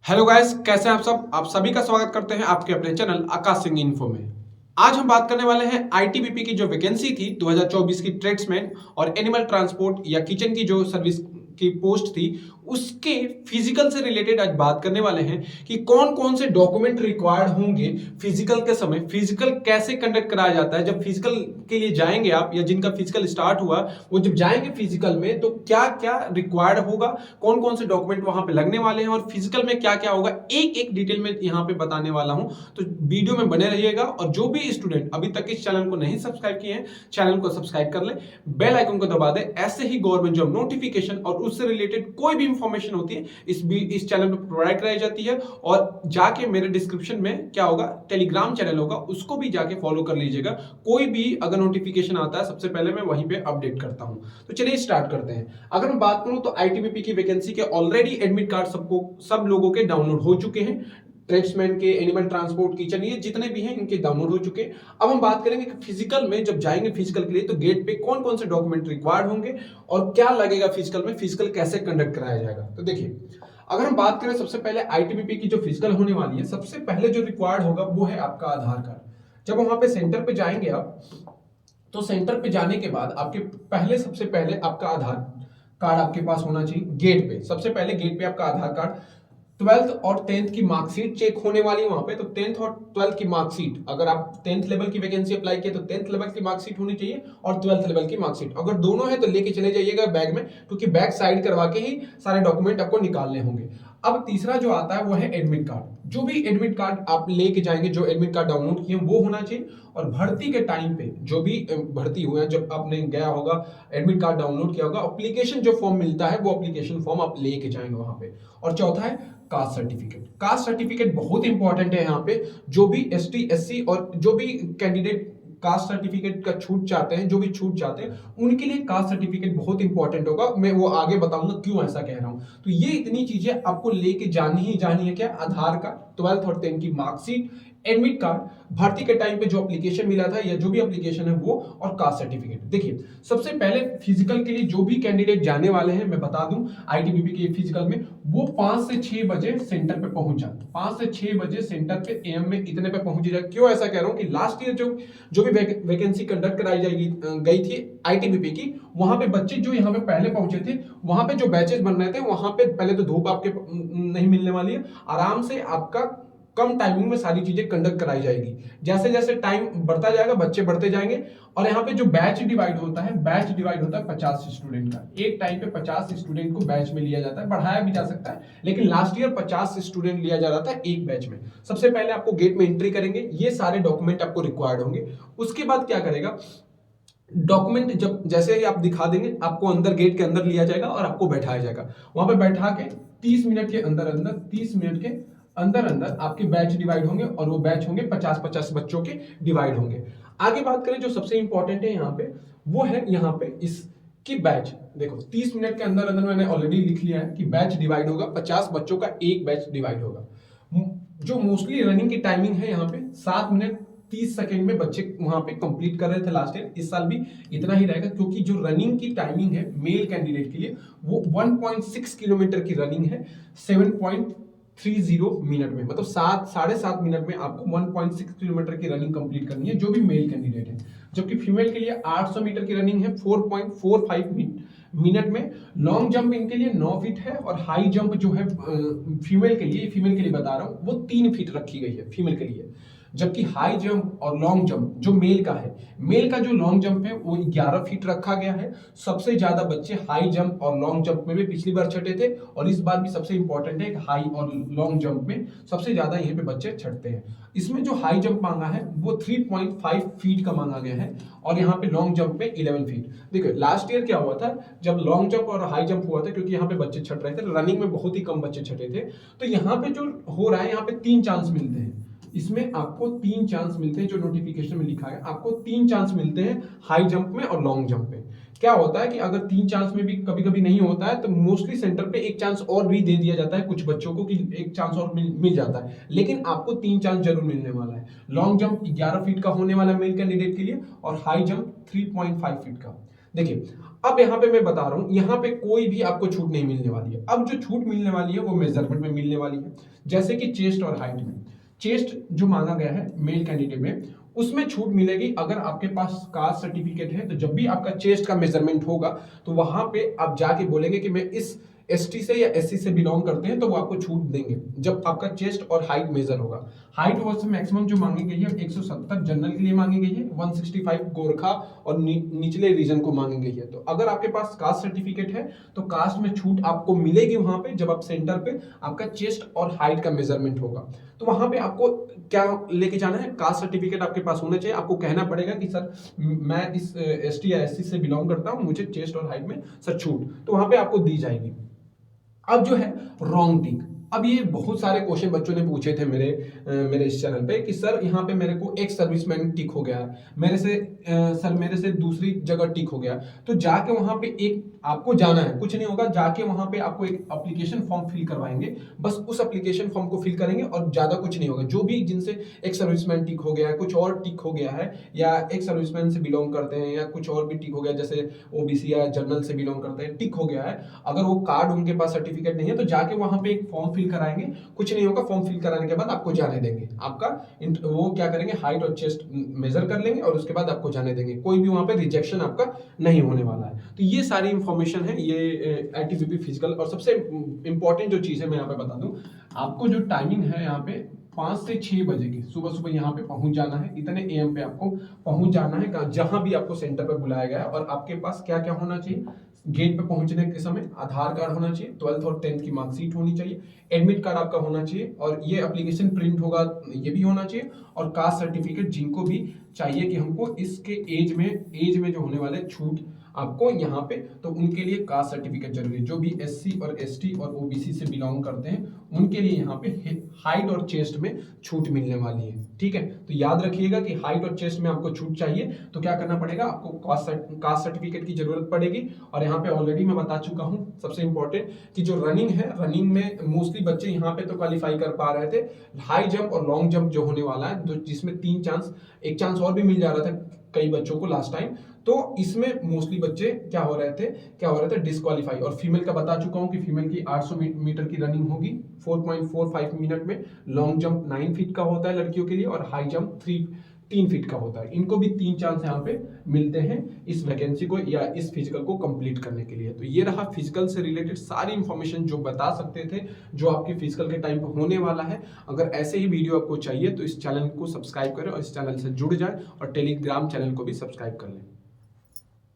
Hello guys, कैसे हैं आप सब। आप सभी का स्वागत करते हैं आपके अपने चैनल आकाश सिंह इन्फो में। आज हम बात करने वाले हैं आईटीबीपी की जो वैकेंसी थी 2024 की ट्रेड्समैन और एनिमल ट्रांसपोर्ट या किचन की जो सर्विस की पोस्ट थी उसके फिजिकल से रिलेटेड आज बात करने वाले हैं कि कौन कौन से डॉक्यूमेंट रिक्वायर्ड होंगे फिजिकल के समय, फिजिकल कैसे कंडक्ट कराया जाता है, जब फिजिकल के लिए जाएंगे आप या जिनका फिजिकल स्टार्ट हुआ वो जब जाएंगे फिजिकल में तो क्या क्या रिक्वायर्ड होगा, कौन कौन से डॉक्यूमेंट वहां पे लगने वाले हैं और फिजिकल में क्या क्या होगा, एक एक डिटेल में यहाँ पे बताने वाला हूं। तो वीडियो में बने रहिएगा और जो भी स्टूडेंट अभी तक इस चैनल को नहीं सब्सक्राइब किए हैं चैनल को सब्सक्राइब कर ले, बेल आइकन को दबा दे। ऐसे ही गवर्नमेंट जॉब नोटिफिकेशन और उससे रिलेटेड कोई भी इंफॉर्मेशन होती है इस चैनल पर प्रोवाइड कराई जाती है। और जाके मेरे डिस्क्रिप्शन में क्या होगा, टेलीग्राम चैनल होगा, उसको भी जाके फॉलो कर लीजिएगा। कोई भी अगर नोटिफिकेशन आता है सबसे पहले मैं वहीं पे अपडेट करता हूं। तो चलिए स्टार्ट करते हैं। अगर मैं बात करूं तो आईटीबीपी की वैकेंसी के ऑलरेडी एडमिट कार्ड सब लोगों के डाउनलोड हो चुके हैं। ट्रेड्समैन के, एनिमल ट्रांसपोर्ट, किचन, ये जितने भी हैं इनके डाउनलोड हो चुके हैं। अब हम बात करेंगे कि फिजिकल में जब जाएंगे फिजिकल के लिए तो गेट पे कौन कौन से डॉक्यूमेंट रिक्वायर्ड होंगे और क्या लगेगा फिजिकल में, फिजिकल कैसे कंडक्ट कराया जाएगा। तो देखिए, अगर हम बात करें सबसे पहले आईटीबीपी की जो फिजिकल होने वाली है, सबसे पहले जो रिक्वायर्ड होगा वो है आपका आधार कार्ड। जब वहां पे सेंटर पे जाएंगे आप तो सेंटर पे जाने के बाद आपके पहले सबसे पहले आपका आधार कार्ड आपके पास होना चाहिए। गेट पे सबसे पहले गेट पे आपका आधार कार्ड, 12th और 10th की मार्कशीट चेक होने वाली है वहां पे। तो 10th और 12th की मार्कशीट, अगर आप 10th लेवल की वैकेंसी अप्लाई किए तो 10th लेवल की मार्कशीट होनी चाहिए और 12th लेवल की मार्कशीट। अगर दोनों है तो लेके चले जाइएगा बैग में, क्योंकि बैग साइड करवा के ही सारे डॉक्यूमेंट आपको निकालने होंगे। अब तीसरा जो आता है वो है एडमिट कार्ड। जो भी एडमिट कार्ड आप लेके जाएंगे, जो एडमिट कार्ड डाउनलोड किए वो होना चाहिए। और भर्ती के टाइम पे जो भी भर्ती हुए हैं, जब आपने गया होगा एडमिट कार्ड डाउनलोड किया होगा, एप्लीकेशन जो फॉर्म मिलता है वो एप्लीकेशन फॉर्म आप लेके जाएंगे वहां पे। और चौथा है कास्ट सर्टिफिकेट। कास्ट सर्टिफिकेट बहुत इंपॉर्टेंट है यहाँ पे। जो भी एसटी एससी और जो भी कैंडिडेट कास्ट सर्टिफिकेट का छूट चाहते हैं, जो भी छूट चाहते हैं, उनके लिए कास्ट सर्टिफिकेट बहुत इंपॉर्टेंट होगा। मैं वो आगे बताऊंगा क्यों ऐसा कह रहा हूं। तो ये इतनी चीजें आपको लेके जानी ही जानी है। क्या? आधार कार्ड, 12th और 10th की मार्कशीट, एडमिट कार्ड, भर्ती के टाइम पे जो एप्लीकेशन मिला था या जो भी एप्लीकेशन है वो, और कास्ट सर्टिफिकेट। देखिए, सबसे पहले फिजिकल के लिए जो भी कैंडिडेट जाने वाले हैं मैं बता दूं, आईटीबीपी के फिजिकल में वो 5 से 6 बजे सेंटर पे पहुंच जाए। 5 से 6 बजे सेंटर पे एएम में इतने पे पहुंच जाए। क्यों ऐसा कह रहा हूं कि लास्ट ईयर जो भी वैकेंसी कंडक्ट कराई जाएगी गई थी आईटीबीपी की, वहां पे बच्चे जो यहाँ पे पहले पहुंचे थे, वहां पे जो बैचेस बन रहे थे वहां पे पहले तो धूप आपके नहीं मिलने वाली है। आराम से आपका कम टाइमिंग में सारी चीजें कंडक्ट कराई जाएगी। जैसे जैसे टाइम बढ़ता जाएगा बच्चे बढ़ते जाएंगे। और यहाँ पे जो बैच डिवाइड होता है, बैच डिवाइड होता है 50 स्टूडेंट का। एक टाइम पे 50 स्टूडेंट को बैच में लिया जाता है, बढ़ाया भी जा सकता है, लेकिन लास्ट ईयर 50 स्टूडेंट लिया जा रहा था एक बैच में। सबसे पहले आपको गेट में एंट्री करेंगे, ये सारे डॉक्यूमेंट आपको रिक्वायर्ड होंगे। उसके बाद क्या करेगा, डॉक्यूमेंट जब जैसे ही आप दिखा देंगे आपको अंदर गेट के अंदर लिया जाएगा और आपको बैठाया जाएगा। वहां पे बैठा के 30 मिनट के अंदर अंदर 30 मिनट के अंदर अंदर आपके बैच डिवाइड होंगे और वो बैच होंगे 50-50 बच्चों के डिवाइड होंगे। आगे बात करें जो सबसे इंपॉर्टेंट है यहाँ पे, वो है यहाँ पे इसकी बैच। देखो, 30 मिनट के अंदर अंदर मैंने ऑलरेडी लिख लिया है कि बैच डिवाइड होगा, 50 बच्चों का एक बैच डिवाइड होगा। जो मोस्टली रनिंग की टाइमिंग है यहाँ पे 7 मिनट 30 सेकेंड में बच्चे वहां पे कंप्लीट कर रहे थे लास्ट ईयर। इस साल भी इतना ही रहेगा, क्योंकि जो रनिंग की टाइमिंग है मेल कैंडिडेट के लिए वो 1.6 किलोमीटर की रनिंग है 7.30 मिनट में। मतलब 7-7.5 मिनट में आपको 1.6 किलोमीटर की रनिंग कंप्लीट करनी है जो भी मेल कैंडिडेट है। जबकि फीमेल के लिए 800 मीटर की रनिंग है 4.45 मिनट में। लॉन्ग जंप इनके लिए 9 फीट है और हाई जंप जो है फीमेल के लिए बता रहा हूं वो 3 फीट रखी गई है फीमेल के लिए। जबकि हाई जंप और लॉन्ग जंप जो मेल का है, मेल का जो लॉन्ग जंप है वो 11 फीट रखा गया है। सबसे ज्यादा बच्चे हाई जंप और लॉन्ग जंप में भी पिछली बार छठे थे और इस बार भी सबसे इंपॉर्टेंट है कि हाई और लॉन्ग जंप में सबसे ज्यादा यहीं पे बच्चे छठते हैं। इसमें जो हाई जंप मांगा है वो 3.5 फीट का मांगा गया है और यहाँ पे लॉन्ग जंप में 11 फीट। देखिए, लास्ट ईयर क्या हुआ था जब लॉन्ग जंप और हाई जंप हुआ था, क्योंकि यहाँ पे बच्चे छठ रहे थे, रनिंग में बहुत ही कम बच्चे छठे थे। तो यहाँ पे जो हो रहा है, यहाँ पे 3 चांस मिलते हैं। इसमें आपको 3 चांस मिलते हैं, जो नोटिफिकेशन में लिखा है आपको 3 चांस मिलते हैं हाई जंप में और लॉन्ग जंप में। क्या होता है कि अगर 3 चांस में भी कभी कभी नहीं होता है तो मोस्टली सेंटर पे 1 चांस और भी दे दिया जाता है कुछ बच्चों को कि 1 चांस और मिल जाता है, लेकिन आपको 3 चांस जरूर मिलने वाला है। लॉन्ग जंप 11 फीट का होने वाला मेल कैंडिडेट के लिए और हाई जंप 3.5 फीट का। देखिए, अब यहाँ पे मैं बता रहा हूँ, यहाँ पे कोई भी आपको छूट नहीं मिलने वाली है। अब जो छूट मिलने वाली है वो मेजरमेंट में मिलने वाली है, जैसे कि चेस्ट और हाइट में। चेस्ट जो मांगा गया है मेल कैंडिडेट में, उसमें छूट मिलेगी अगर आपके पास कास्ट सर्टिफिकेट है। तो जब भी आपका चेस्ट का मेजरमेंट होगा तो वहां पे आप जाके बोलेंगे कि मैं इस एसटी से या एससी से बिलोंग करते हैं, तो वो आपको छूट देंगे जब आपका चेस्ट और हाइट मेजर होगा। हाइट वर्ष मैक्सिमम जो मांगी गई है 170 जनरल के लिए मांगी गई है, 165 गोरखा और निचले रीजन को मांगी गई है। तो अगर आपके पास कास्ट सर्टिफिकेट है तो कास्ट में छूट आपको मिलेगी वहां पे, जब आप सेंटर पे आपका चेस्ट और हाइट का मेजरमेंट होगा। तो वहां पे आपको क्या लेके जाना है, कास्ट सर्टिफिकेट आपके पास होना चाहिए। आपको कहना पड़ेगा कि सर मैं इस एसटी या एससी से बिलोंग करता हूं, मुझे चेस्ट और हाइट में सर छूट, तो वहां पे आपको दी जाएगी। अब जो है रॉन्ग टिक, अब ये बहुत सारे क्वेश्चन बच्चों ने पूछे थे मेरे इस चैनल पे कि सर यहाँ पे मेरे को एक सर्विसमैन टिक हो गया, सर मेरे से दूसरी जगह टिक हो गया। तो जाके वहां पे एक आपको जाना है, कुछ नहीं होगा, जाके वहां पे आपको एक एप्लीकेशन फॉर्म फिल करवाएंगे, बस उस एप्लीकेशन फॉर्म को फिल करेंगे और ज्यादा कुछ नहीं होगा। जो भी जिनसे एक सर्विसमैन टिक हो गया है, कुछ और टिक हो गया है, या एक सर्विसमैन से बिलोंग करते हैं, या कुछ और भी टिक हो गया, जैसे ओबीसी या जनरल से बिलोंग करते हैं, टिक हो गया है, अगर वो कार्ड उनके पास सर्टिफिकेट नहीं है तो जाके वहां पे एक फॉर्म फिल कराएंगे। कुछ नहीं होगा, फॉर्म फिल कराने के बाद आपको जाने देंगे। आपका वो क्या करेंगे, हाइट और चेस्ट मेजर कर लेंगे और उसके बाद आपको जाने देंगे। कोई भी वहां पे रिजेक्शन आपका नहीं होने वाला है। तो ये सारी इंफॉर्मेशन है ये आईटीबीपी फिजिकल। और सबसे इंपॉर्टेंट जो चीज है मैं यहाँ पे बता दूं, आपको जो टाइमिंग है यहाँ पे 5 से 6 बजे की सुबह सुबह यहाँ पे पहुंच जाना है। इतने एएम पे आपको पहुंच जाना है जहां भी आपको सेंटर पे बुलाया गया है। और आपके पास क्या क्या होना चाहिए, गेट पे पहुंचने के समय आधार कार्ड होना चाहिए, 12th और 10th की मार्कशीट होनी चाहिए, एडमिट कार्ड आपका होना चाहिए, और ये एप्लीकेशन प्रिंट होगा ये भी होना चाहिए, और कास्ट सर्टिफिकेट जिनको भी चाहिए कि हमको इसके एज में जो होने वाले छूट आपको यहाँ पे, तो उनके लिए कास्ट सर्टिफिकेट जरूरी है। जो भी एससी और एसटी और ओबीसी से बिलोंग करते हैं उनके लिए यहाँ पे हाइट और चेस्ट में छूट मिलने वाली है। ठीक है, तो याद रखिएगा कि हाइट और चेस्ट में आपको छूट चाहिए तो क्या करना पड़ेगा, आपको कास्ट सर्टिफिकेट की जरूरत पड़ेगी। और यहाँ पे ऑलरेडी मैं बता चुका हूँ सबसे इंपॉर्टेंट कि जो रनिंग है, रनिंग में मोस्टली बच्चे यहाँ पे तो क्वालिफाई कर पा रहे थे। हाई जंप और लॉन्ग जंप जो होने वाला है, जिसमें 3 चांस, एक चांस और भी मिल जा रहा था कई बच्चों को लास्ट टाइम, तो इसमें मोस्टली बच्चे क्या हो रहे थे डिस्क्वालीफाई। और फीमेल का बता चुका हूं कि फीमेल की 800 मीटर की रनिंग होगी 4.45 मिनट में, लॉन्ग जंप 9 फीट का होता है लड़कियों के लिए, और हाई जंप 3 फीट का होता है। इनको भी 3 चांस यहाँ पे मिलते हैं इस वैकेंसी को या इस फिजिकल को कंप्लीट करने के लिए। तो ये रहा फिजिकल से रिलेटेड सारी इंफॉर्मेशन जो बता सकते थे, जो आपके फिजिकल के टाइम पे होने वाला है। अगर ऐसे ही वीडियो आपको चाहिए तो इस चैनल को सब्सक्राइब करें और इस चैनल से जुड़ जाए, और टेलीग्राम चैनल को भी सब्सक्राइब कर लें।